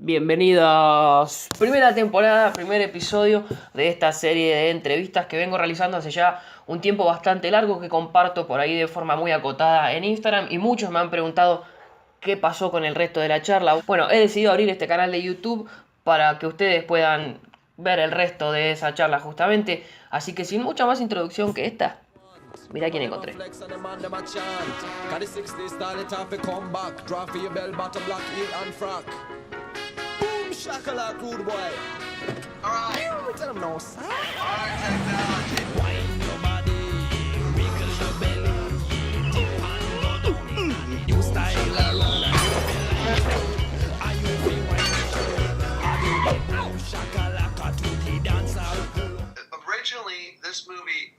Bienvenidos, primera temporada, primer episodio de esta serie de entrevistas que vengo realizando hace ya un tiempo bastante largo, que comparto por ahí de forma muy acotada en Instagram, y muchos me han preguntado qué pasó con el resto de la charla. Bueno, he decidido abrir este canal de YouTube para que ustedes puedan ver el resto de esa charla justamente, así que sin mucha más introducción que esta, mirá quién encontré. Shakala, good boy. Alright. Tell them no, sir. Alright, technology. Wind your body, wiggle your belly, tip and go down. New style around. Are you free wine? Shakalaka to the dancer. Originally, this movie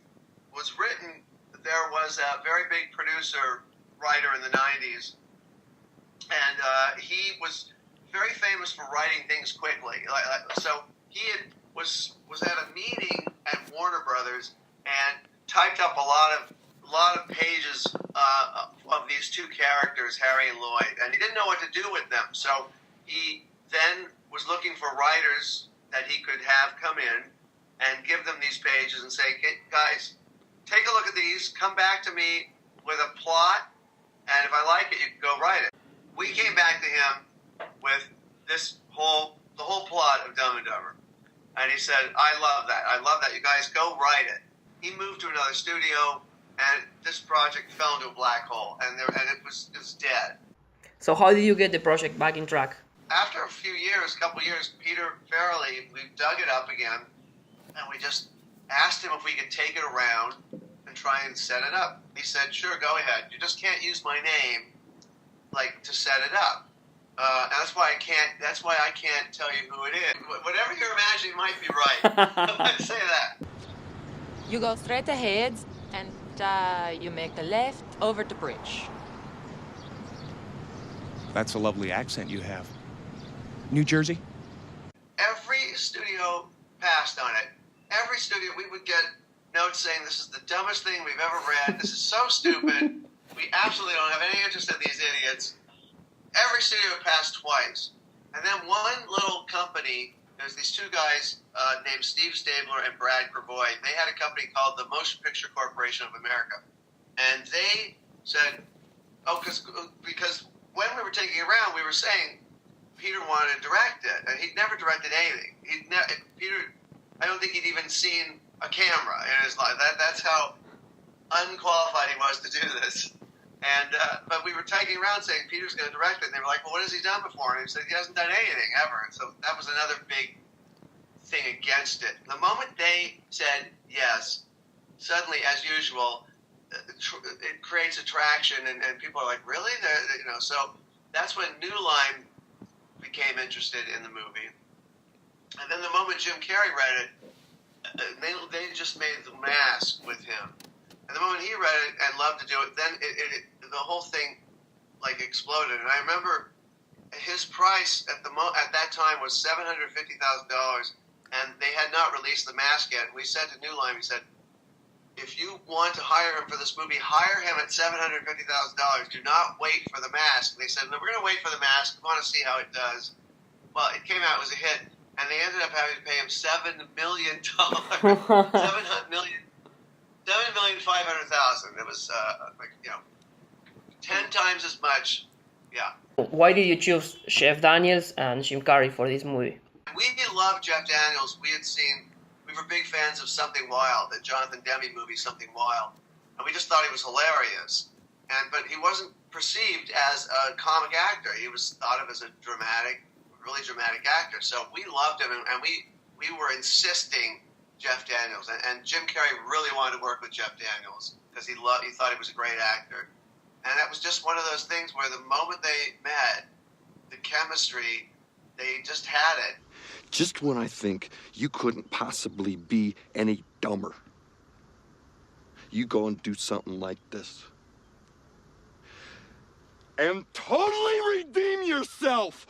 was written. There was a very big producer, writer in the 90s, and he was very famous for writing things quickly. So he was at a meeting at Warner Brothers and typed up a lot of pages of these two characters, Harry and Lloyd, and he didn't know what to do with them. So he then was looking for writers that he could have come in and give them these pages and say, guys, take a look at these, come back to me with a plot, and if I like it, you can go write it. We came back to him with the whole plot of Dumb and Dumber. And he said, I love that. You guys go write it. He moved to another studio, and this project fell into a black hole, and it was dead. So how did you get the project back in track? After a couple years, Peter Farrelly, we dug it up again, and we just asked him if we could take it around and try and set it up. He said, sure, go ahead. You just can't use my name, to set it up. That's why I can't tell you who it is. Whatever you're imagining might be right. I'm going to say that. You go straight ahead, and you make the left over the bridge. That's a lovely accent you have. New Jersey? Every studio passed on it. Every studio, we would get notes saying this is the dumbest thing we've ever read. This is so stupid. We absolutely don't have any interest in these idiots. Every studio passed twice. And then one little company, there's these two guys named Steve Stabler and Brad Gravoy. They had a company called the Motion Picture Corporation of America. And they said, because when we were taking it around, we were saying Peter wanted to direct it. And he'd never directed anything. Peter, I don't think he'd even seen a camera in his life. That's how unqualified he was to do this. And but we were tagging around saying Peter's going to direct it, and they were like, "Well, what has he done before?" And he said he hasn't done anything ever. And so that was another big thing against it. The moment they said yes, suddenly, as usual, it creates attraction, and people are like, "Really?" So that's when New Line became interested in the movie. And then the moment Jim Carrey read it, they just made The Mask with him. And the moment he read it and loved to do it, then the whole thing exploded. And I remember his price at that time was $750,000, and they had not released The Mask yet. And we said to New Line, we said, if you want to hire him for this movie, hire him at $750,000. Do not wait for The Mask. And they said, no, we're going to wait for The Mask. We want to see how it does. Well, it came out, it was a hit, and they ended up having to pay him $7 million. $7,500,000. It was 10 times as much. Yeah. Why did you choose Chef Daniels and Jim Carrey for this movie? We loved Jeff Daniels. We were big fans of Something Wild, the Jonathan Demme movie Something Wild, and we just thought he was hilarious. But he wasn't perceived as a comic actor. He was thought of as a really dramatic actor. So we loved him, and we were insisting Jeff Daniels, and Jim Carrey really wanted to work with Jeff Daniels because he thought he was a great actor, and that was just one of those things where the moment they met, the chemistry, they just had it. Just when I think you couldn't possibly be any dumber, you go and do something like this and totally redeem yourself.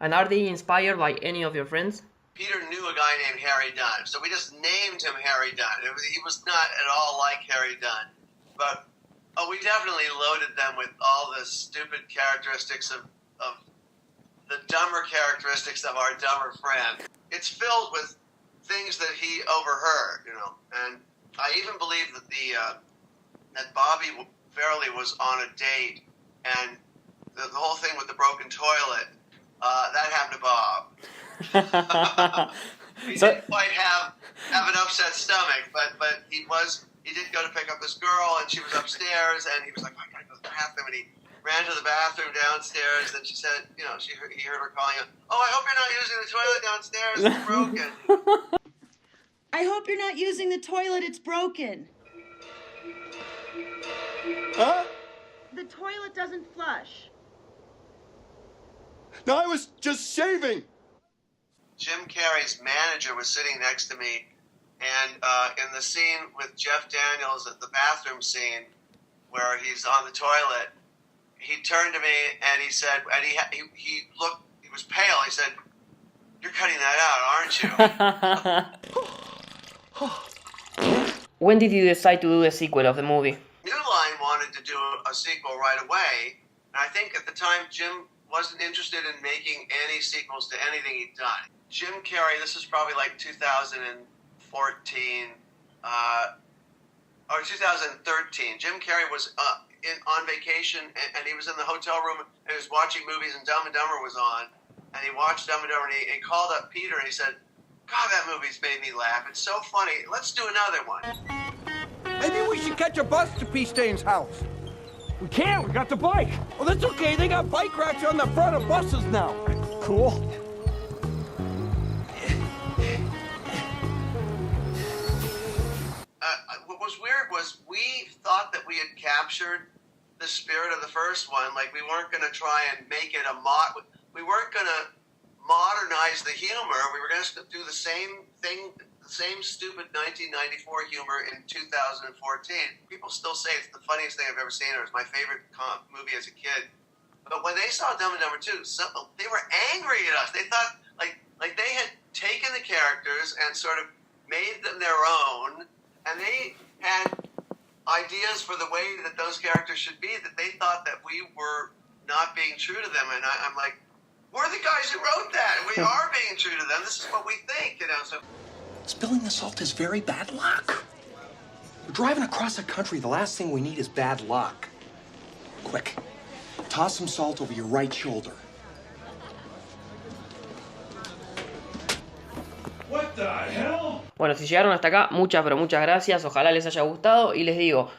And are they inspired by any of your friends? Peter knew a guy named Harry Dunn, so we just named him Harry Dunn. He was not at all like Harry Dunn, but we definitely loaded them with all the stupid characteristics of the dumber characteristics of our dumber friend. It's filled with things that he overheard, you know. And I even believe that that Bobby Farrelly was on a date, and the whole thing with the broken toilet, that happened to Bob. He didn't quite have an upset stomach, but he did go to pick up this girl, and she was upstairs, and he was like, I gotta go to the bathroom, and he ran to the bathroom downstairs, and she said, you know, he heard her calling out, oh, I hope you're not using the toilet downstairs, it's broken. I hope you're not using the toilet, it's broken. Huh? The toilet doesn't flush. No, I was just shaving. Jim Carrey's manager was sitting next to me, and in the scene with Jeff Daniels at the bathroom scene where he's on the toilet, he turned to me and he said, and he looked, he was pale. He said, "You're cutting that out, aren't you?" When did you decide to do a sequel of the movie? New Line wanted to do a sequel right away, and I think at the time Jim wasn't interested in making any sequels to anything he'd done. Jim Carrey, this is probably like 2014 or 2013. Jim Carrey was on vacation, and he was in the hotel room and he was watching movies, and Dumb and Dumber was on, and he watched Dumb and Dumber, and he called up Peter and he said, "God, that movie's made me laugh. It's so funny. Let's do another one." Maybe we should catch a bus to P. Stain's house. We can't. We got the bike. Well, that's okay. They got bike racks on the front of buses now. Cool. What was weird was we thought that we had captured the spirit of the first one. Like, we weren't going to try and make it we weren't going to modernize the humor. We were going to do the same thing, the same stupid 1994 humor in 2014. People still say it's the funniest thing I've ever seen, or it's my favorite movie as a kid. But when they saw Dumb and Dumber 2, they were angry at us. They thought like they had taken the characters and sort of made them their own, and they had ideas for the way that those characters should be that they thought that we were not being true to them. And I'm like, we're the guys who wrote that. We are being true to them. This is what we think, you know. So spilling the salt is very bad luck. We're driving across the country. The last thing we need is bad luck. Quick, toss some salt over your right shoulder. What the hell? Bueno, si llegaron hasta acá, muchas pero muchas gracias. Ojalá les haya gustado. Y les digo,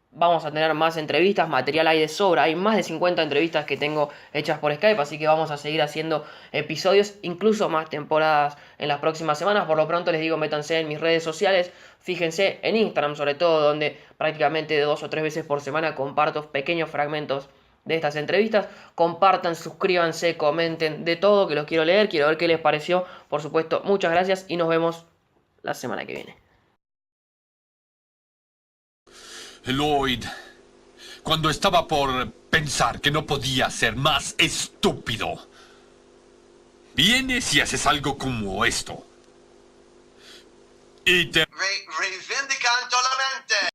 vamos a tener más entrevistas, material hay de sobra. Hay más de 50 entrevistas que tengo hechas por Skype, así que vamos a seguir haciendo episodios, incluso más temporadas en las próximas semanas. Por lo pronto les digo, métanse en mis redes sociales, fíjense en Instagram sobre todo, donde prácticamente 2 o 3 veces por semana comparto pequeños fragmentos de estas entrevistas. Compartan, suscríbanse, comenten, de todo, que los quiero leer, quiero ver qué les pareció. Por supuesto, muchas gracias y nos vemos la semana que viene. Lloyd, cuando estaba por pensar que no podía ser más estúpido, vienes y haces algo como esto. Y te... reivindicando la mente.